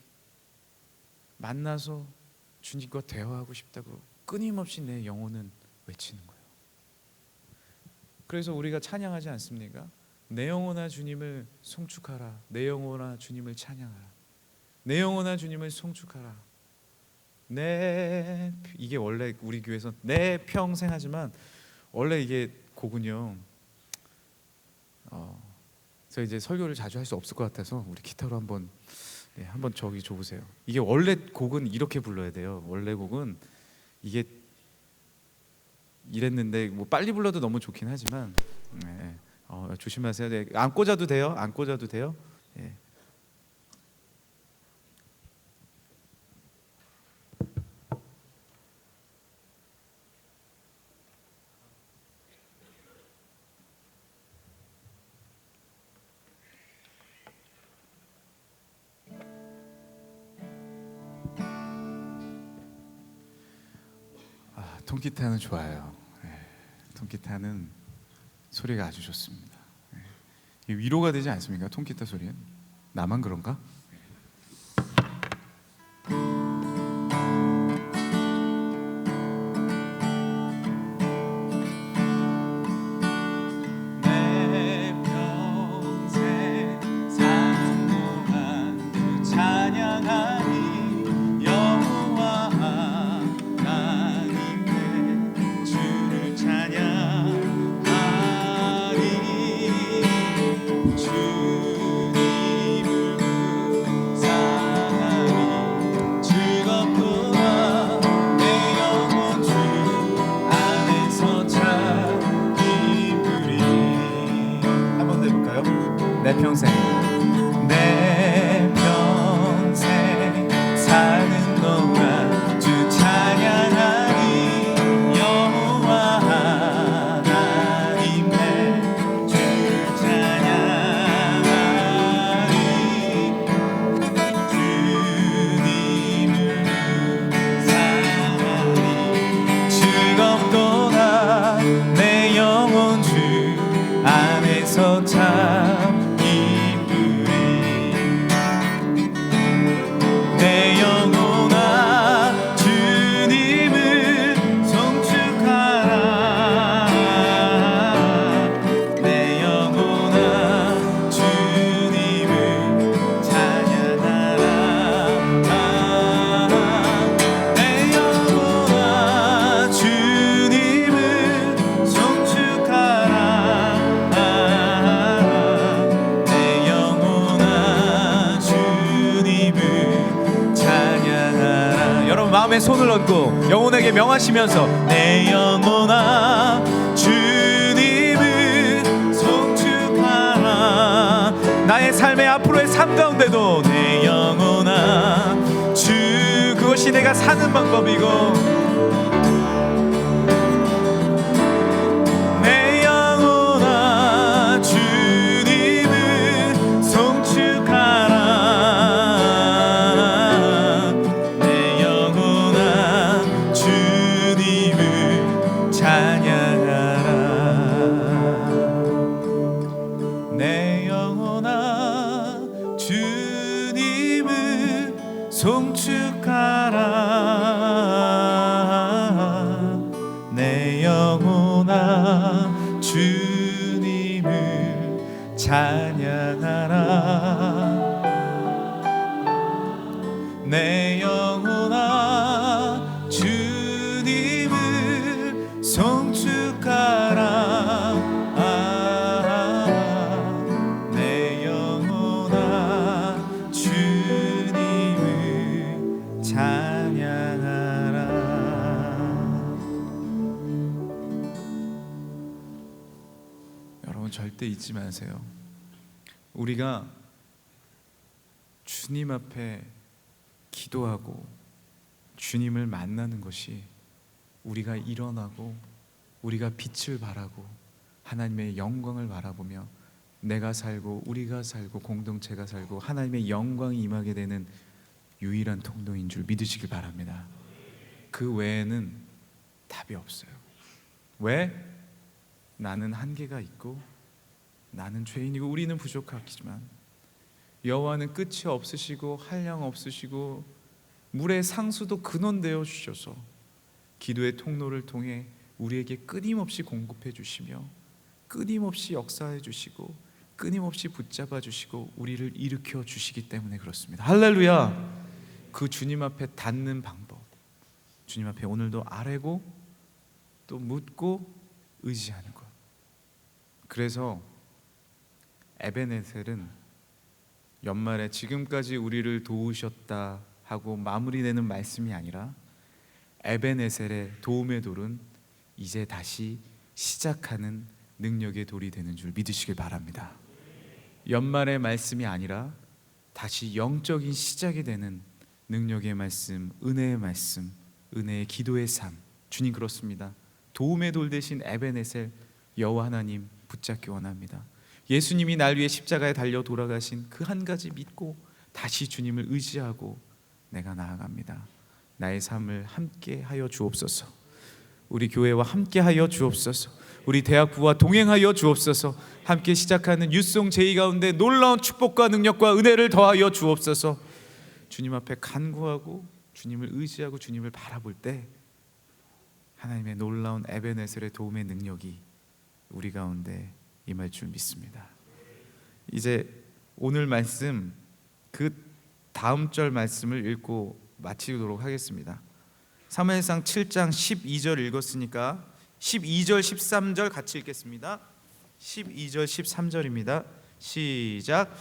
[SPEAKER 2] 만나서 주님과 대화하고 싶다고 끊임없이 내 영혼은 외치는 거예요. 그래서 우리가 찬양하지 않습니까? 내 영혼아 주님을 송축하라. 내 영혼아 주님을 찬양하라. 내 영혼아 주님을 송축하라. 이게 원래 우리 교회에서 내 평생 하지만 원래 이게 곡은요. 제가 이제 설교를 자주 할 수 없을 것 같아서 우리 기타로 한번 저기 줘보세요. 이게 원래 곡은 이렇게 불러야 돼요. 원래 곡은 이게 이랬는데 뭐 빨리 불러도 너무 좋긴 하지만 조심하세요. 네, 안 꽂아도 돼요. 안 꽂아도 돼요. 예. 통기타는 좋아요. 통기타는 소리가 아주 좋습니다. 위로가 되지 않습니까? 통기타 소리는 나만 그런가? 내 평생 사는 동안 주 찬양하리. 여호와 하나님 내 주를 찬양하리. 주님을 사랑하리. 즐겁도다 내 영혼 주 안에서 참 마음에 손을 얹고 영혼에게 명하시면서 내 영혼아 주님을 송축하라. 나의 삶의 앞으로의 삶 가운데도 내 영혼아 그것이 내가 사는 방법이고 송축하라. 찬양하라. 내 영혼아 주님을 송축하라. 내 영혼아 주님을 찬양하라. 여러분 절대 잊지 마세요. 우리가 주님 앞에 기도하고 주님을 만나는 것이 우리가 일어나고 우리가 빛을 발하고 하나님의 영광을 바라보며 내가 살고 우리가 살고 공동체가 살고 하나님의 영광이 임하게 되는 유일한 통로인 줄 믿으시길 바랍니다. 그 외에는 답이 없어요. 왜? 나는 한계가 있고 나는 죄인이고 우리는 부족하지만 여호와는 끝이 없으시고 한량 없으시고 물의 상수도 근원되어 주셔서 기도의 통로를 통해 우리에게 끊임없이 공급해 주시며 끊임없이 역사해 주시고 끊임없이 붙잡아 주시고 우리를 일으켜 주시기 때문에 그렇습니다. 할렐루야. 그 주님 앞에 닿는 방법, 주님 앞에 오늘도 아뢰고 또 묻고 의지하는 것. 그래서 에베네셀은 연말에 지금까지 우리를 도우셨다 하고 마무리되는 말씀이 아니라 에베네셀의 도움의 돌은 이제 다시 시작하는 능력의 돌이 되는 줄 믿으시길 바랍니다. 연말의 말씀이 아니라 다시 영적인 시작이 되는 능력의 말씀, 은혜의 말씀, 은혜의 기도의 삶. 주님 그렇습니다. 도움의 돌 대신 에베네셀 여호와 하나님 붙잡기 원합니다. 예수님이 날 위해 십자가에 달려 돌아가신 그 한 가지 믿고 다시 주님을 의지하고 내가 나아갑니다. 나의 삶을 함께 하여 주옵소서. 우리 교회와 함께 하여 주옵소서. 우리 대학부와 동행하여 주옵소서. 함께 시작하는 유송 제의 가운데 놀라운 축복과 능력과 은혜를 더하여 주옵소서. 주님 앞에 간구하고 주님을 의지하고 주님을 바라볼 때 하나님의 놀라운 에베네셀의 도움의 능력이 우리 가운데 임할 줄 믿습니다. 이제 오늘 말씀 그 다음 절 말씀을 읽고 마치도록 하겠습니다. 사무엘상 7장 12절 읽었으니까 12절 13절 같이 읽겠습니다. 12절 13절입니다. 시작.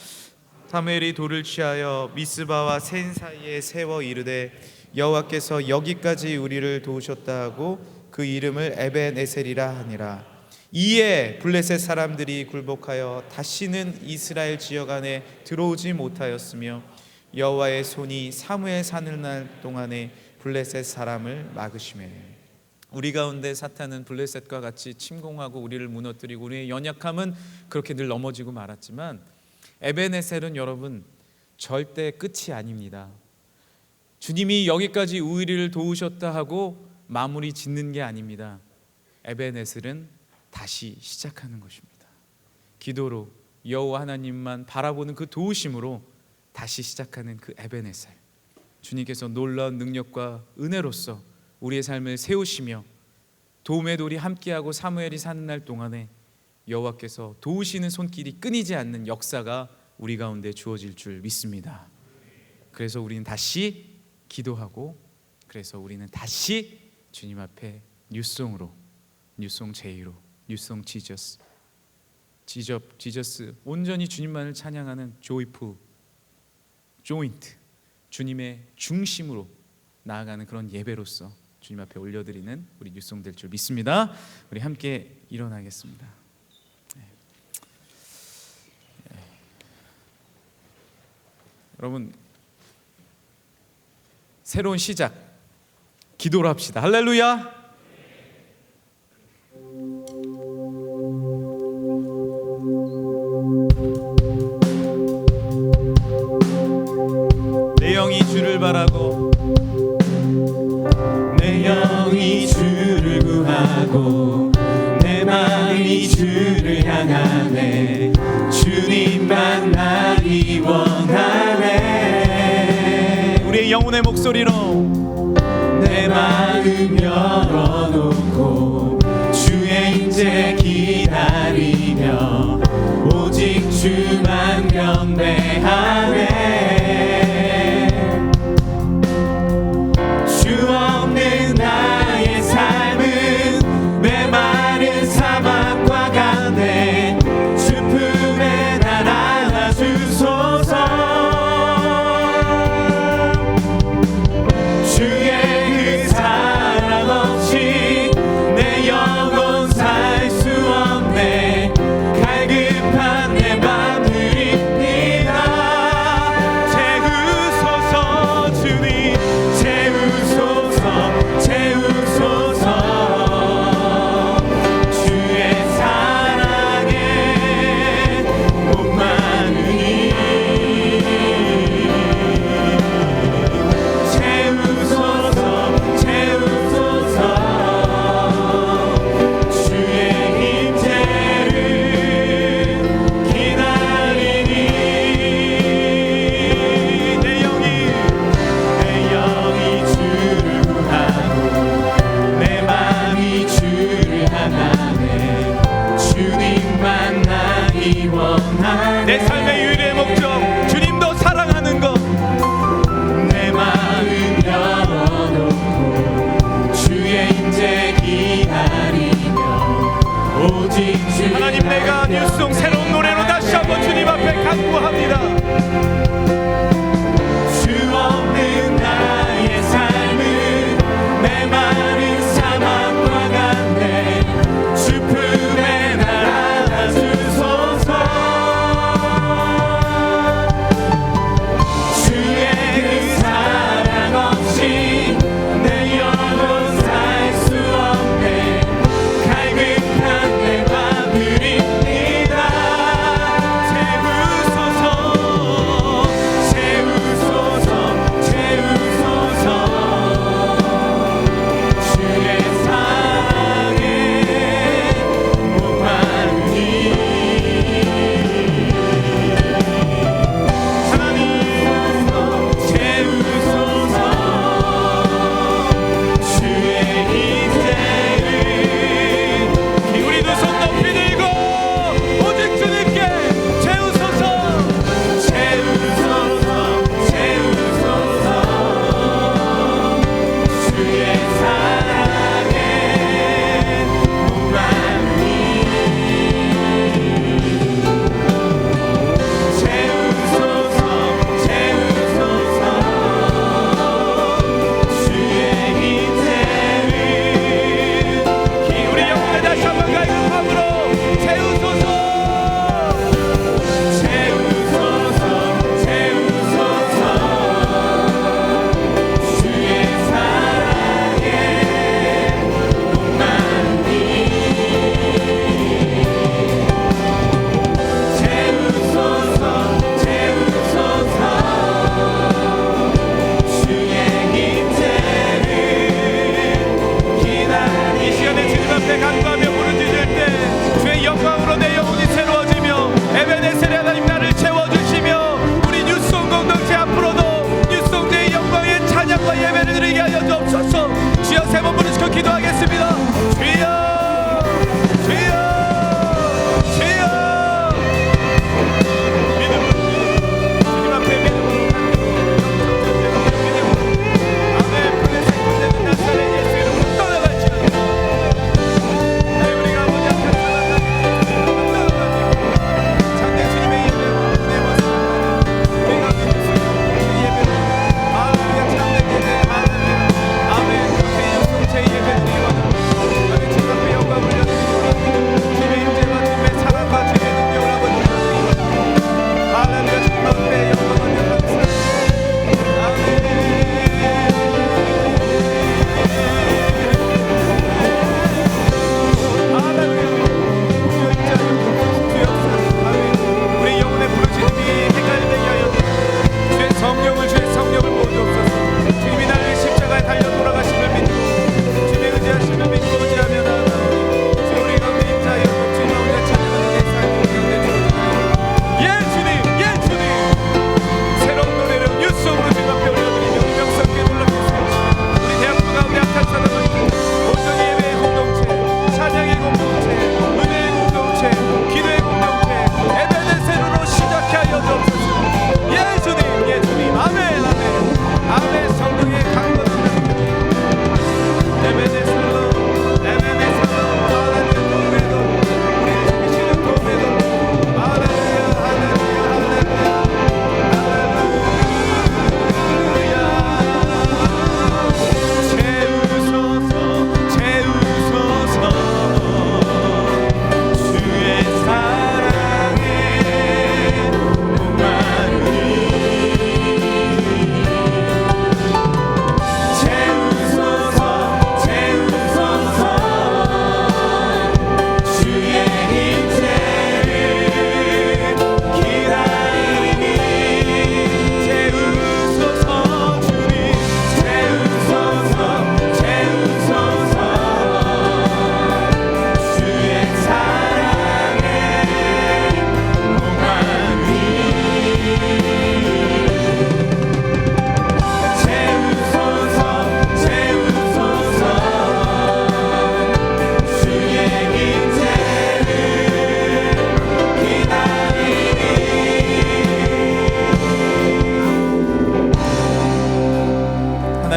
[SPEAKER 2] 사무엘이 돌을 취하여 미스바와 센 사이에 세워 이르되 여호와께서 여기까지 우리를 도우셨다 하고 그 이름을 에벤에셀이라 하니라. 이에 블레셋 사람들이 굴복하여 다시는 이스라엘 지역 안에 들어오지 못하였으며 여호와의 손이 사무엘 사는 날 동안에 블레셋 사람을 막으시매. 우리 가운데 사탄은 블레셋과 같이 침공하고 우리를 무너뜨리고 우리의 연약함은 그렇게 늘 넘어지고 말았지만 에베네셀은 여러분 절대 끝이 아닙니다. 주님이 여기까지 우리를 도우셨다 하고 마무리 짓는 게 아닙니다. 에베네셀은 다시 시작하는 것입니다. 기도로 여호와 하나님만 바라보는 그 도우심으로 다시 시작하는 그 에베네셀. 주님께서 놀라운 능력과 은혜로서 우리의 삶을 세우시며 도움의 돌이 함께하고 사무엘이 사는 날 동안에 여호와께서 도우시는 손길이 끊이지 않는 역사가 우리 가운데 주어질 줄 믿습니다. 그래서 우리는 다시 기도하고 그래서 우리는 다시 주님 앞에 뉴송으로 뉴송 제의로 뉴송 지저스 온전히 주님만을 찬양하는 조이풀 조인트 주님의 중심으로 나아가는 그런 예배로서 주님 앞에 올려드리는 우리 뉴송 될 줄 믿습니다. 우리 함께 일어나겠습니다. 여러분 새로운 시작 기도로 합시다. 할렐루야. 내 영이 주를 바라고
[SPEAKER 3] 내 영이 주를 구하고 내 마음이 주를 향하네. 주님 만나기 원하네.
[SPEAKER 2] 우리의 영혼의 목소리로
[SPEAKER 3] 내 마음 열어놓고 주의 인재 기다리며 오직 경배하네. 주 없는 나의 삶은 메마른 사막과 같네. 주 품에 날 안아주소서. 주의 그 사랑 없이 내 영혼 살 수 없네. 갈급한 내 맘 드립니다. 채우소서 주님, 채우소서, 채우소서. 주의 사랑에 목마르니 채우소서, 채우소서. 주의 임재를 기다리니 내 영이 주를 구하고 내 마음이 주를 향하네. 주님 만나기 원하네.
[SPEAKER 2] 내 삶의 유일의 목적 주님도 사랑하는 것.
[SPEAKER 3] 내 마음 열어놓고 주의 임재 기다리며 오직 주
[SPEAKER 2] 하나님, 내가 뉴송 새로운 노래로 다시 한번 주님 앞에 간구합니다.
[SPEAKER 3] 주 없는 나의 삶은 메마른 사막과 같네. 주 품에 날 안아주소서. 주의 그 사랑 없이 내 영혼 살 수 없네. 갈급한 내 맘 드립니다. 채우소서.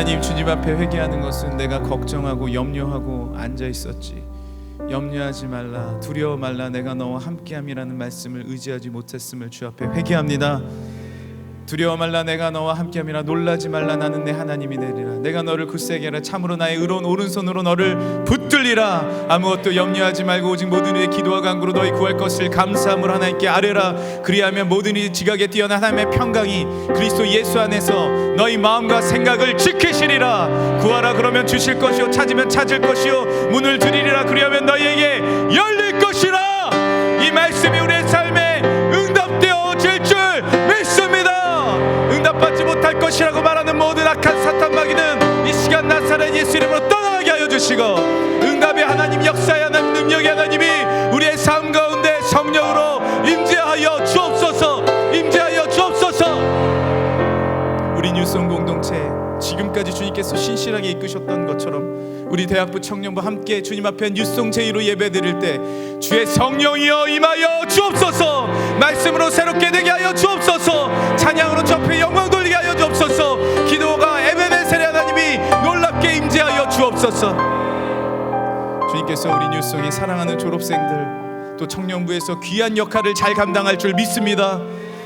[SPEAKER 2] 하나님, 주님 앞에 회개하는 것은 내가 걱정하고 염려하고 앉아 있었지. 염려하지 말라, 두려워 말라, 내가 너와 함께함이라는 말씀을 의지하지 못했음을 주 앞에 회개합니다. 두려워 말라, 내가 너와 함께함이라. 놀라지 말라, 나는 내 하나님이 되리라. 내가 너를 굳세게 하라. 참으로 나의 의로운 오른손으로 너를 붙들리라. 아무것도 염려하지 말고 오직 모든 일에 기도와 간구로 너희 구할 것을 감사함으로 하나님께 아뢰라. 그리하면 모든 일이 지각에 뛰어난 하나님의 평강이 그리스도 예수 안에서 너희 마음과 생각을 지키시리라. 구하라 그러면 주실 것이요, 찾으면 찾을 것이요, 문을 두드리라 그리하면 너희에게 열릴 것이라. 이 말씀이 우리의 삶에 응답되어질 줄 믿습니다. 응답받지 못할 것이라고 말하는 모든 악한 사탄 마귀는 이 시간 나사렛 예수 이름으로 떠나가게 하여 주시고, 응답의 하나님, 역사의 하나님, 능력의 하나님이 우리의 삶 가운데 성령으로 임재하여 주옵소서. 임재하여 주옵소서. 우리 뉴송 공동체 지금까지 주님께서 신실하게 이끄셨던 것처럼 우리 대학부 청년부 함께 주님 앞에 뉴송 제2로 예배드릴 때 주의 성령이여 임하여 주옵소서. 말씀으로 새롭게 되게 하여 주옵소서. 찬양으로 저 앞에 영광 돌리게 하여 주옵소서. 기도가 에베네셀의 하나님이 놀랍게 임재하여 주옵소서. 주님께서 우리 뉴송의 사랑하는 졸업생들 또 청년부에서 귀한 역할을 잘 감당할 줄 믿습니다.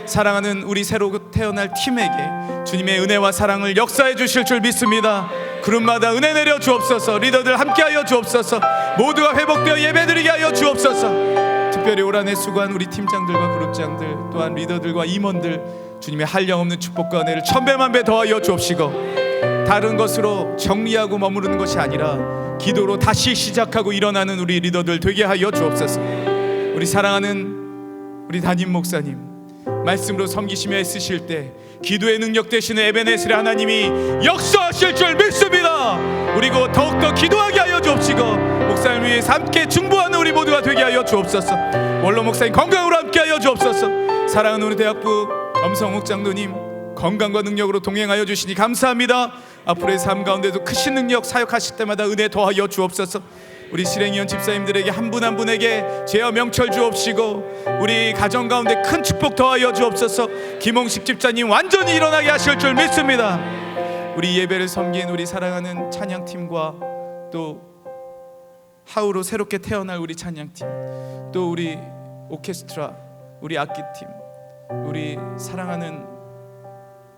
[SPEAKER 2] 사랑하는 우리 새로 태어날 팀에게 주님의 은혜와 사랑을 역사해 주실 줄 믿습니다. 그룹마다 은혜 내려 주옵소서. 리더들 함께하여 주옵소서. 모두가 회복되어 예배드리게 하여 주옵소서. 특별히 올 한해 수고한 우리 팀장들과 그룹장들 또한 리더들과 임원들 주님의 한량없는 축복과 은혜를 천배만배 더하여 주옵시고, 다른 것으로 정리하고 머무르는 것이 아니라 기도로 다시 시작하고 일어나는 우리 리더들 되게 하여 주옵소서. 우리 사랑하는 우리 담임 목사님 말씀으로 섬기시며 애쓰실 때 기도의 능력 되시는 에베네셀의 하나님이 역사하실 줄 믿습니다. 그리고 더욱더 기도하게 하여 주옵시고, 목사님 위해서 함께 중보하는 우리 모두가 되게 하여 주옵소서. 원로 목사님 건강으로 함께 하여 주옵소서. 사랑하는 우리 대학부 엄성욱 장로님 건강과 능력으로 동행하여 주시니 감사합니다. 앞으로의 삶 가운데도 크신 능력 사역하실 때마다 은혜 더하여 주옵소서. 우리 실행위원 집사님들에게 한 분 한 분에게 제어 명철 주옵시고, 우리 가정 가운데 큰 축복 더하여 주옵소서. 김홍식 집사님 완전히 일어나게 하실 줄 믿습니다. 우리 예배를 섬긴 우리 사랑하는 찬양팀과 또 하우로 새롭게 태어날 우리 찬양팀, 또 우리 오케스트라, 우리 악기팀, 우리 사랑하는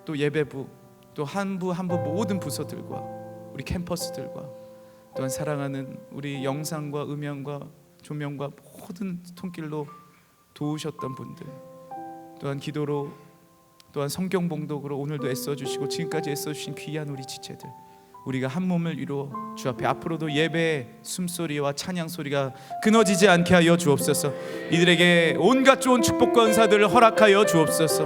[SPEAKER 2] 또 예배부, 또 한 부 한 부 모든 부서들과 우리 캠퍼스들과 또한 사랑하는 우리 영상과 음향과 조명과 모든 손길로 도우셨던 분들, 또한 기도로 또한 성경 봉독으로 오늘도 애써주시고 지금까지 애써주신 귀한 우리 지체들, 우리가 한 몸을 이루어 주 앞에 앞으로도 예배의 숨소리와 찬양 소리가 끊어지지 않게 하여 주옵소서. 이들에게 온갖 좋은 축복과 은사들을 허락하여 주옵소서.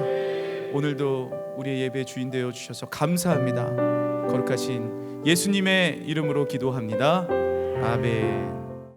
[SPEAKER 2] 오늘도 우리의 예배의 주인 되어 주셔서 감사합니다. 거룩하신 예수님의 이름으로 기도합니다. 아멘.